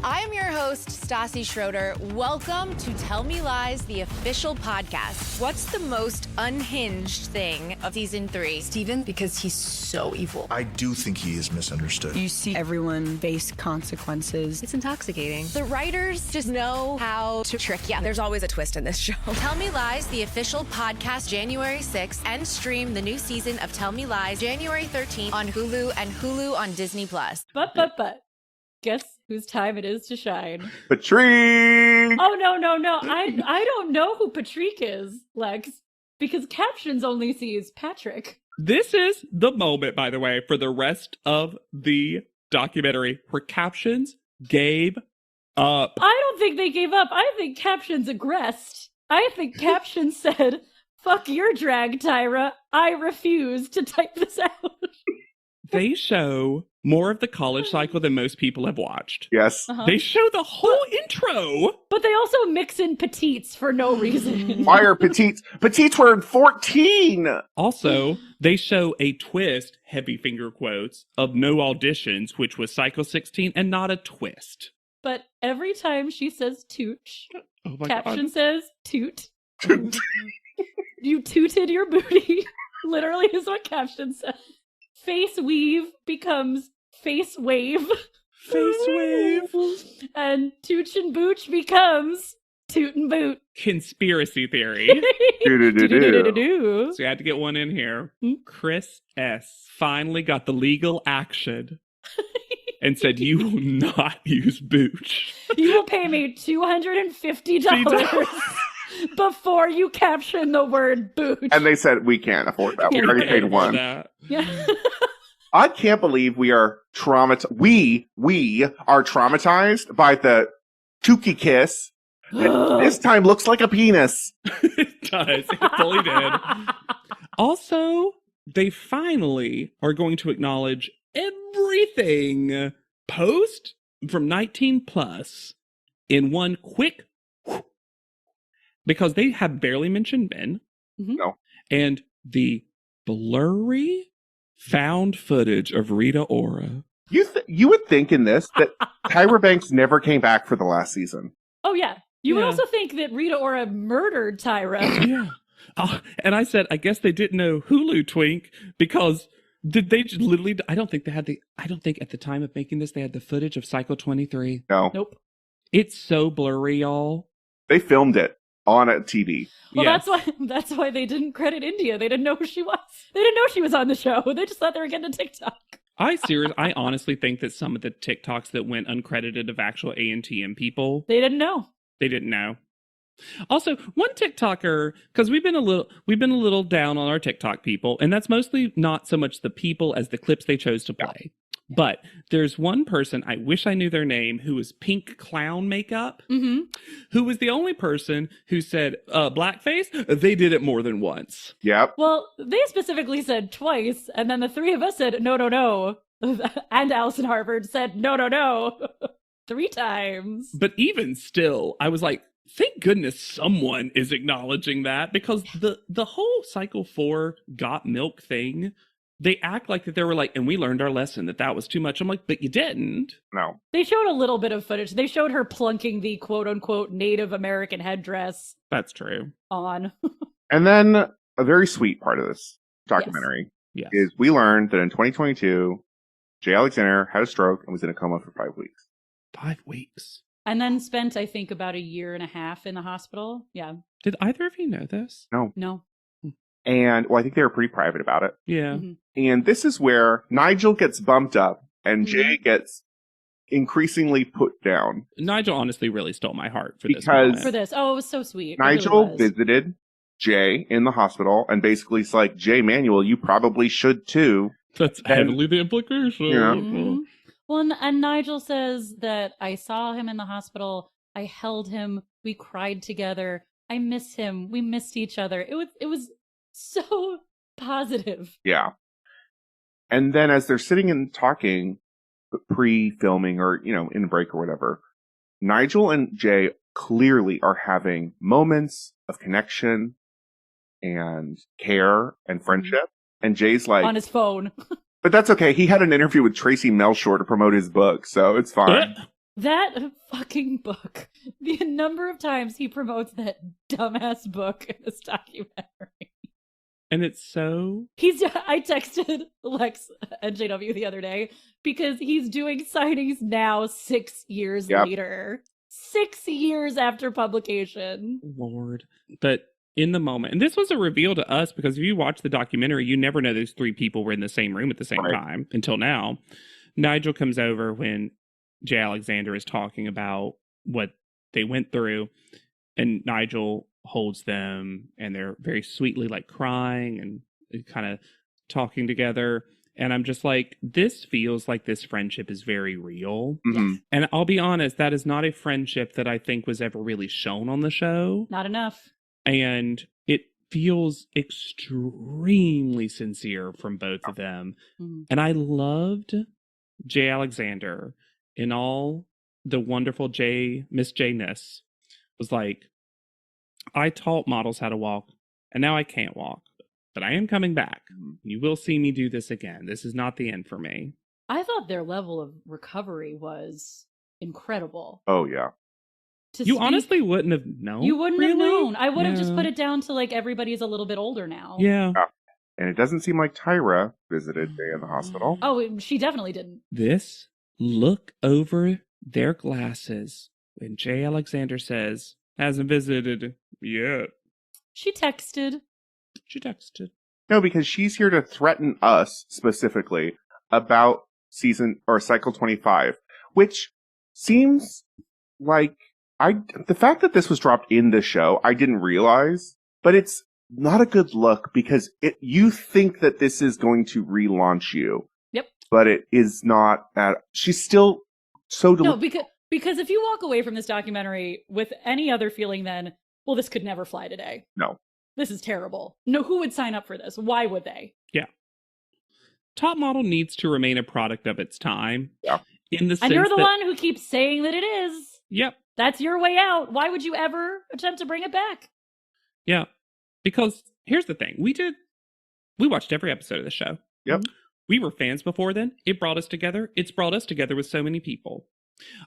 I'm your host, Stassi Schroeder. Welcome to Tell Me Lies, the official podcast. What's the most unhinged thing of season 3? Steven, because he's so evil. I do think he is misunderstood. You see everyone face consequences. It's intoxicating. The writers just know how to trick you. There's always a twist in this show. Tell Me Lies, the official podcast, January 6th, and stream the new season of Tell Me Lies, January 13th on Hulu and Hulu on Disney+. But. Guess whose time it is to shine. Patrick! Oh, no. I don't know who Patrick is, Lex, because captions only sees Patrick. This is the moment, by the way, for the rest of the documentary where captions gave up. I don't think they gave up. I think captions aggressed. I think captions said, fuck your drag, Tyra. I refuse to type this out. They show more of the college cycle than most people have watched. Yes. Uh-huh. They show the whole intro. But they also mix in petites for no reason. Why are petites? Petites were 14! Also, they show a twist, heavy finger quotes, of no auditions, which was Cycle 16, and not a twist. But every time she says tooch, Oh my caption God. says toot. You tooted your booty. Literally is what caption says. Face Weave becomes Face Wave. Face Wave. And Tooch and Booch becomes Toot and Boot. Conspiracy theory. Do-do-do-do-do-do. So you had to get one in here. Chris S. finally got the legal action and said, you will not use Booch. You will pay me $250 before you caption the word Booch. And they said, we can't afford that. We already paid one. Yeah. I can't believe we are traumatized. We are traumatized by the Tukey kiss. That this time looks like a penis. It does. It fully did. Also, they finally are going to acknowledge everything post from 19 plus in one quick, because they have barely mentioned Ben. No. And the blurry found footage of Rita Ora. You would think in this that Tyra Banks never came back for the last season. Oh, yeah. You would also think that Rita Ora murdered Tyra. Yeah. And I said, I guess they didn't know Hulu Twink because did they just literally, I don't think at the time of making this, they had the footage of Cycle 23. No. Nope. It's so blurry, y'all. They filmed it on a TV. Well, that's why they didn't credit India. They didn't know who she was. They didn't know she was on the show. They just thought they were getting a TikTok. I honestly think that some of the TikToks that went uncredited of actual ANTM people, They didn't know. they didn't know. Also, one TikToker, because we've been a little down on our TikTok people, and that's mostly not so much the people as the clips they chose to play. Yeah. But there's one person, I wish I knew their name, who was pink clown makeup, who was the only person who said, blackface, they did it more than once. Yep. Well, they specifically said twice, and then the three of us said, no. And Allison Harvard said, no. 3 times. But even still, I was like, thank goodness someone is acknowledging that, because the whole Cycle 4 got milk thing, they act like that they were like, and we learned our lesson that was too much. I'm like, but you didn't. No. They showed a little bit of footage. They showed her plunking the quote-unquote Native American headdress. That's true. On. And then a very sweet part of this documentary yes. is we learned that in 2022, Jay Alexander had a stroke and was in a coma for 5 weeks. 5 weeks. And then spent, I think, about 1.5 years in the hospital. Yeah. Did either of you know this? No. And, I think they were pretty private about it. Yeah. Mm-hmm. And this is where Nigel gets bumped up and Jay gets increasingly put down. Nigel honestly really stole my heart for this. For this. Oh, it was so sweet. Nigel really visited Jay in the hospital and basically it's like, Jay Manuel, you probably should too. That's heavily the implication. Yeah. Mm-hmm. Well, and Nigel says that I saw him in the hospital. I held him. We cried together. I miss him. We missed each other. It was so positive. Yeah. And then as they're sitting and talking pre-filming or, in a break or whatever, Nigel and Jay clearly are having moments of connection and care and friendship. And Jay's like... on his phone. But that's okay. He had an interview with Tracy Melshore to promote his book, so it's fine. That fucking book. The number of times he promotes that dumbass book in this documentary. And it's so... I texted Lex and JW the other day because he's doing signings now 6 years later. 6 years after publication. Lord. But in the moment, and this was a reveal to us because if you watch the documentary, you never know those 3 people were in the same room at the same time until now. Nigel comes over when Jay Alexander is talking about what they went through, and Nigel holds them and they're very sweetly like crying and kind of talking together. And I'm just like, this feels like this friendship is very real. Mm-hmm. And I'll be honest, that is not a friendship that I think was ever really shown on the show. Not enough. And it feels extremely sincere from both of them. Mm-hmm. And I loved Jay Alexander in all the wonderful Miss J-ness. Was like, I taught models how to walk, and now I can't walk. But I am coming back. You will see me do this again. This is not the end for me. I thought their level of recovery was incredible. Oh, yeah. You honestly wouldn't have known. You wouldn't have known. I would have just put it down to like everybody's a little bit older now. Yeah. And it doesn't seem like Tyra visited Jay in the hospital. Oh, she definitely didn't. This look over their glasses when Jay Alexander says, hasn't visited yet. She texted. No, because she's here to threaten us specifically about cycle 25, which seems like the fact that this was dropped in the show, I didn't realize, but it's not a good look because you think that this is going to relaunch you. Yep. But it is not. She's still so No, because if you walk away from this documentary with any other feeling than, well, this could never fly today. No. This is terrible. No, who would sign up for this? Why would they? Yeah. Top Model needs to remain a product of its time. Yeah. And you're the one who keeps saying that it is. Yep. That's your way out. Why would you ever attempt to bring it back? Yeah. Because here's the thing. We watched every episode of the show. Yep. We were fans before then. It brought us together. It's brought us together with so many people.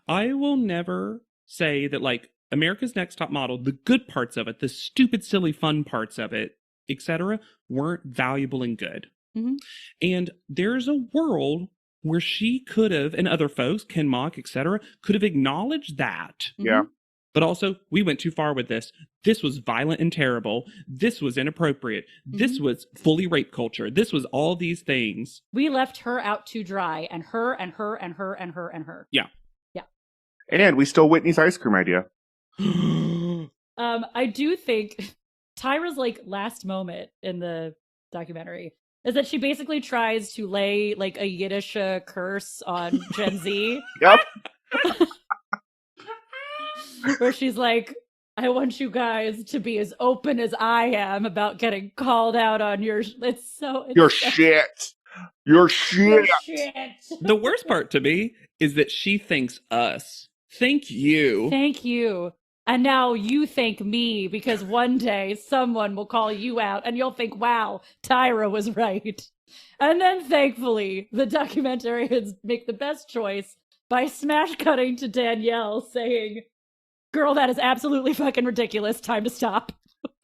I will never say that, like, America's Next Top Model, the good parts of it, the stupid, silly, fun parts of it, etc., weren't valuable and good. Mm-hmm. And there's a world where she could have, and other folks, Ken Mock, etc., could have acknowledged that. Yeah. But also, we went too far with this. This was violent and terrible. This was inappropriate. This was fully rape culture. This was all these things. We left her out to dry, and her, and her, and her, and her, and her. Yeah. Yeah. And we stole Whitney's ice cream idea. I do think Tyra's like last moment in the documentary is that she basically tries to lay like a Yiddish curse on Gen Z. Yep. Where she's like, I want you guys to be as open as I am about getting called out on your shit. The worst part to me is that she thanks us. Thank you. Thank you. And now you thank me because one day someone will call you out and you'll think, wow, Tyra was right. And then thankfully, the documentarians make the best choice by smash cutting to Danielle saying, girl, that is absolutely fucking ridiculous. Time to stop.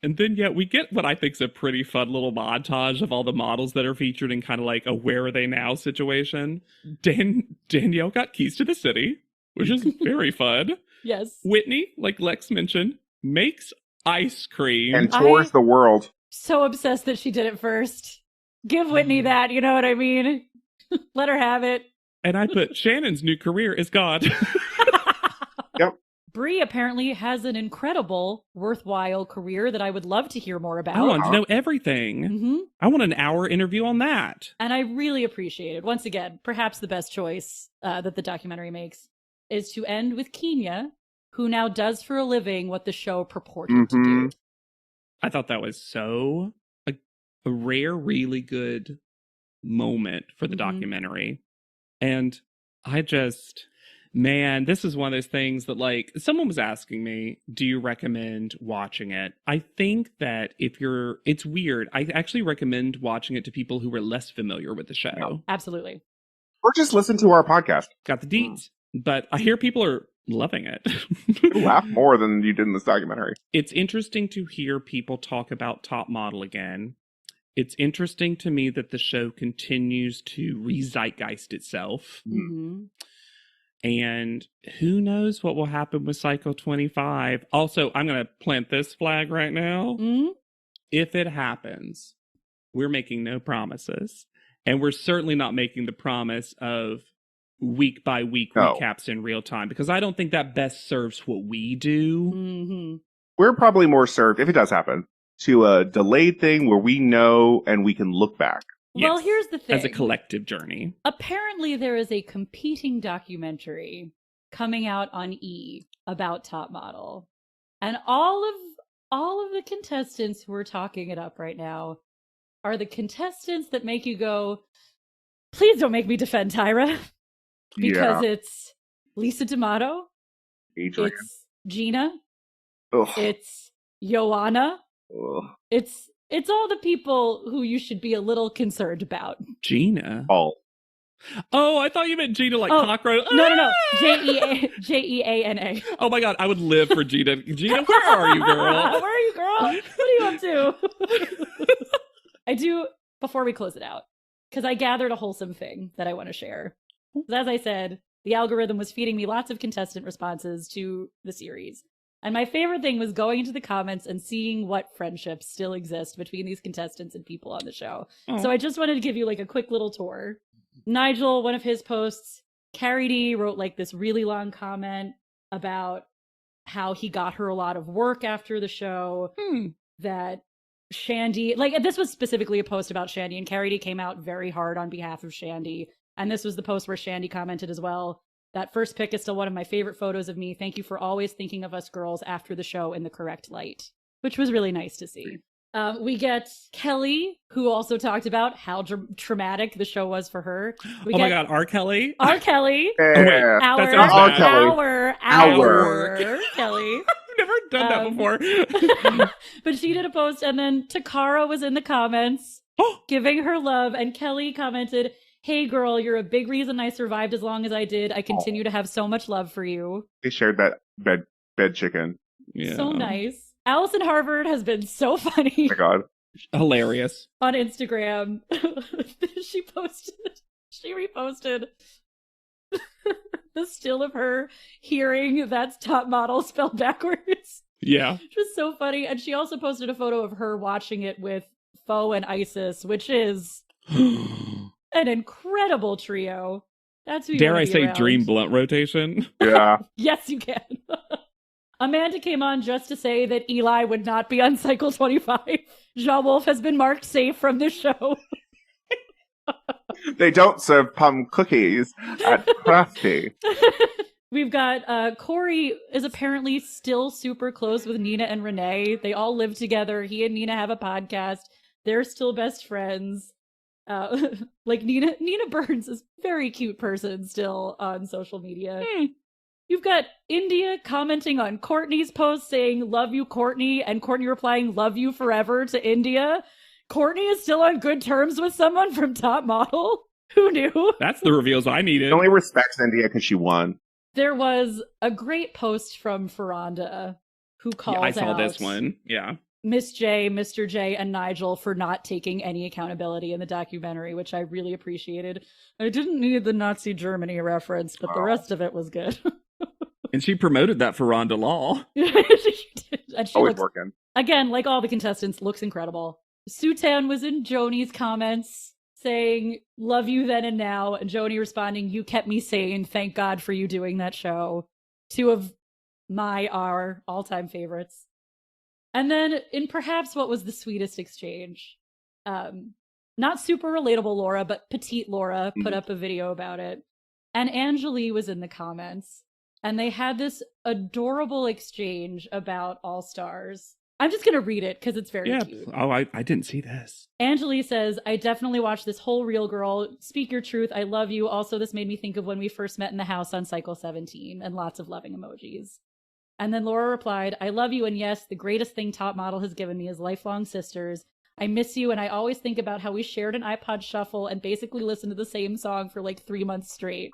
And then, yeah, we get what I think is a pretty fun little montage of all the models that are featured in kind of like a where are they now situation. Danielle got keys to the city, which is very fun. Yes. Whitney, like Lex mentioned, makes ice cream. And tours the world. So obsessed that she did it first. Give Whitney that, you know what I mean? Let her have it. And I put Shannon's new career is God. Yep. Brie apparently has an incredible, worthwhile career that I would love to hear more about. I want to know everything. Mm-hmm. I want an hour interview on that. And I really appreciate it. Once again, perhaps the best choice that the documentary makes is to end with Kenya, who now does for a living what the show purported to do. I thought that was so a rare, really good moment for the documentary. And I just, man, this is one of those things that, like, someone was asking me, do you recommend watching it? I think that it's weird. I actually recommend watching it to people who are less familiar with the show. Oh, absolutely. Or just listen to our podcast. Got the deets. But I hear people are loving it. You laugh more than you did in this documentary. It's interesting to hear people talk about Top Model again. It's interesting to me that the show continues to re-zeitgeist itself. Mm-hmm. And who knows what will happen with Cycle 25. Also, I'm going to plant this flag right now. Mm-hmm. If it happens, we're making no promises. And we're certainly not making the promise of week by week recaps in real time, because I don't think that best serves what we do. Mm-hmm. We're probably more served, if it does happen, to a delayed thing where we know and we can look back. Well, here's the thing. As a collective journey. Apparently there is a competing documentary coming out on E! About Top Model. And all of the contestants who are talking it up right now are the contestants that make you go, please don't make me defend Tyra. Because it's Lisa D'Amato, Adrian. It's Gina, Ugh. It's Joanna, Ugh. it's all the people who you should be a little concerned about. Gina? Oh, I thought you meant Gina like cockroach. No. Jeana. Oh my God, I would live for Gina. Gina, where are you, girl? Where are you, girl? What are you up to? before we close it out, because I gathered a wholesome thing that I want to share. As I said, the algorithm was feeding me lots of contestant responses to the series. And my favorite thing was going into the comments and seeing what friendships still exist between these contestants and people on the show. Oh. So I just wanted to give you like a quick little tour. Nigel, one of his posts, Carrie D wrote like this really long comment about how he got her a lot of work after the show, that Shandy, like this was specifically a post about Shandy, and Carrie D came out very hard on behalf of Shandy. And this was the post where Shandy commented as well. That first pic is still one of my favorite photos of me. Thank you for always thinking of us girls after the show in the correct light, which was really nice to see. We get Kelly, who also talked about how traumatic the show was for her. My God, R. Kelly? R. Kelly. Yeah. That sounds bad. Our Kelly. I've never done that before. But she did a post, and then Takara was in the comments giving her love, and Kelly commented, "Hey girl, you're a big reason I survived as long as I did. I continue to have so much love for you." They shared that bed chicken. Yeah. So nice. Allison Harvard has been so funny. Oh my God. Hilarious. On Instagram. She reposted the still of her hearing "That's Top Model" spelled backwards. Yeah. Which was so funny. And she also posted a photo of her watching it with Foe and Isis, which is an incredible trio. That's who you Dare wanna I be say around. dream blunt rotation? Yeah. Yes, you can. Amanda came on just to say that Eli would not be on Cycle 25. Jean Wolf has been marked safe from this show. They don't serve plum cookies at Crafty. We've got Corey is apparently still super close with Nina and Renee. They all live together. He and Nina have a podcast. They're still best friends. Like Nina Burns is a very cute person still on social media. You've got India commenting on Courtney's post saying, "Love you, Courtney," and Courtney replying, "Love you forever" to India. Courtney is still on good terms with someone from Top Model. Who knew? That's the reveals I needed. She only respects India because she won. There was a great post from Ferranda who calls I saw out this one. Yeah. Miss J, Mr. J, and Nigel for not taking any accountability in the documentary, which I really appreciated. I didn't need the Nazi Germany reference, but the rest of it was good. And she promoted that for Rhonda Law. She did. And she Always looks, working. again, like all the contestants, looks incredible. Sutan was in Joni's comments saying, "Love you then and now," and Joni responding, "You kept me sane. Thank God for you doing that show." Two of our all-time favorites. And then in perhaps what was the sweetest exchange, not super relatable Laura, but petite Laura put up a video about it. And Angelique was in the comments. And they had this adorable exchange about All Stars. I'm just going to read it because it's very cute. Oh, I didn't see this. Angelique says, "I definitely watched this whole Real Girl. Speak your truth. I love you. Also, this made me think of when we first met in the house on Cycle 17, and lots of loving emojis." And then Laura replied, "I love you. And yes, the greatest thing Top Model has given me is lifelong sisters. I miss you. And I always think about how we shared an iPod shuffle and basically listened to the same song for like 3 months straight."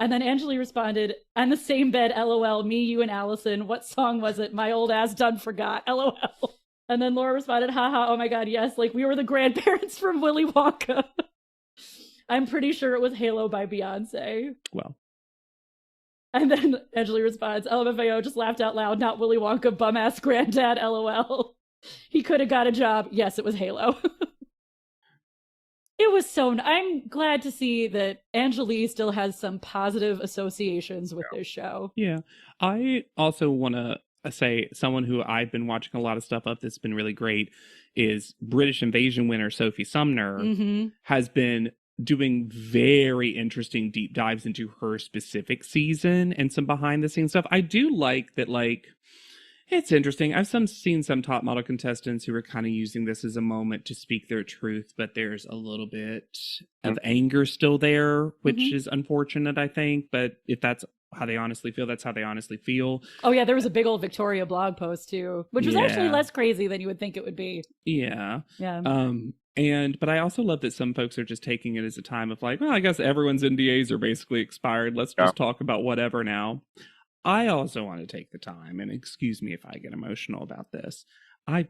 And then Angelique responded, "On the same bed, LOL, me, you, and Allison. What song was it? My old ass done forgot, LOL." And then Laura responded, "Haha, oh my God, yes, like we were the grandparents from Willy Wonka." I'm pretty sure it was Halo by Beyonce. Well. And then Angelique responds, "LMFAO, just laughed out loud, not Willy Wonka, bum-ass granddad, LOL. He could have got a job." Yes, it was Halo. It was so... I'm glad to see that Angelique still has some positive associations with this show. Yeah. I also want to say someone who I've been watching a lot of stuff of that's been really great is British Invasion winner Sophie Sumner has been doing very interesting deep dives into her specific season and some behind the scenes stuff. I do like that, like, it's interesting. I've seen some Top Model contestants who are kind of using this as a moment to speak their truth, but there's a little bit of anger still there, which is unfortunate, I think. But if that's how they honestly feel, that's how they honestly feel. Oh, yeah, there was a big old Victoria blog post, too, which was actually less crazy than you would think it would be. Yeah. Yeah. But I also love that some folks are just taking it as a time of like, well, I guess everyone's NDAs are basically expired. Let's just talk about whatever now. I also want to take the time, and excuse me if I get emotional about this. I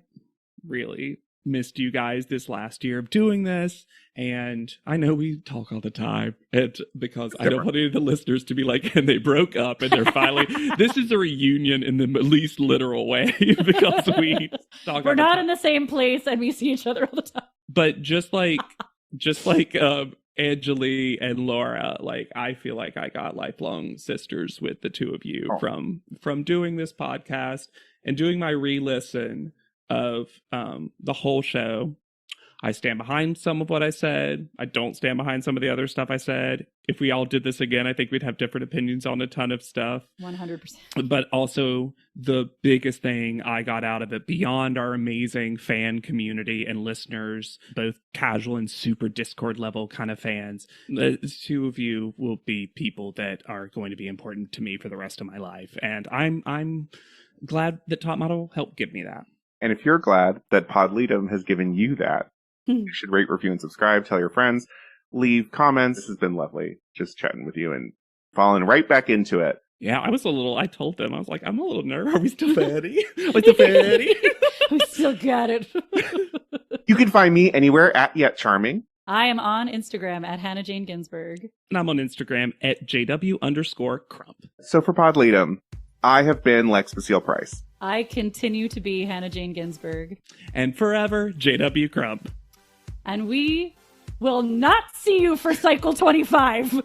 really missed you guys this last year of doing this. And I know we talk all the time because I don't want any of the listeners to be like, and they broke up and they're finally, this is a reunion in the least literal way because we talk We're not in the same place and we see each other all the time. But just like Anjali and Laura, like I feel like I got lifelong sisters with the two of you from doing this podcast and doing my re-listen of the whole show. I stand behind some of what I said. I don't stand behind some of the other stuff I said. If we all did this again, I think we'd have different opinions on a ton of stuff. 100%. But also the biggest thing I got out of it, beyond our amazing fan community and listeners, both casual and super Discord level kind of fans, the two of you will be people that are going to be important to me for the rest of my life. And I'm glad that Top Model helped give me that. And if you're glad that Podleadum has given you that, you should rate, review, and subscribe. Tell your friends. Leave comments. This has been lovely just chatting with you and falling right back into it. Yeah, I told them, I was like, I'm a little nervous. Are we still fatty? Like the fatty? We still got it. You can find me anywhere at Yet Charming. I am on Instagram at Hannah Jane Ginsburg. And I'm on Instagram at JW_Crump. So for Podleadum, I have been Lex Basile Price. I continue to be Hannah Jane Ginsburg. And forever, JW Crump. And we will not see you for Cycle 25.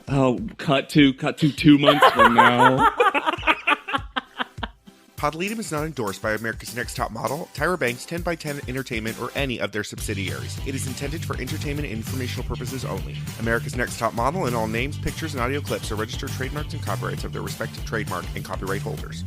Oh, cut to 2 months from now. Podleadum is not endorsed by America's Next Top Model, Tyra Banks, 10x10 Entertainment, or any of their subsidiaries. It is intended for entertainment and informational purposes only. America's Next Top Model and all names, pictures, and audio clips are registered trademarks and copyrights of their respective trademark and copyright holders.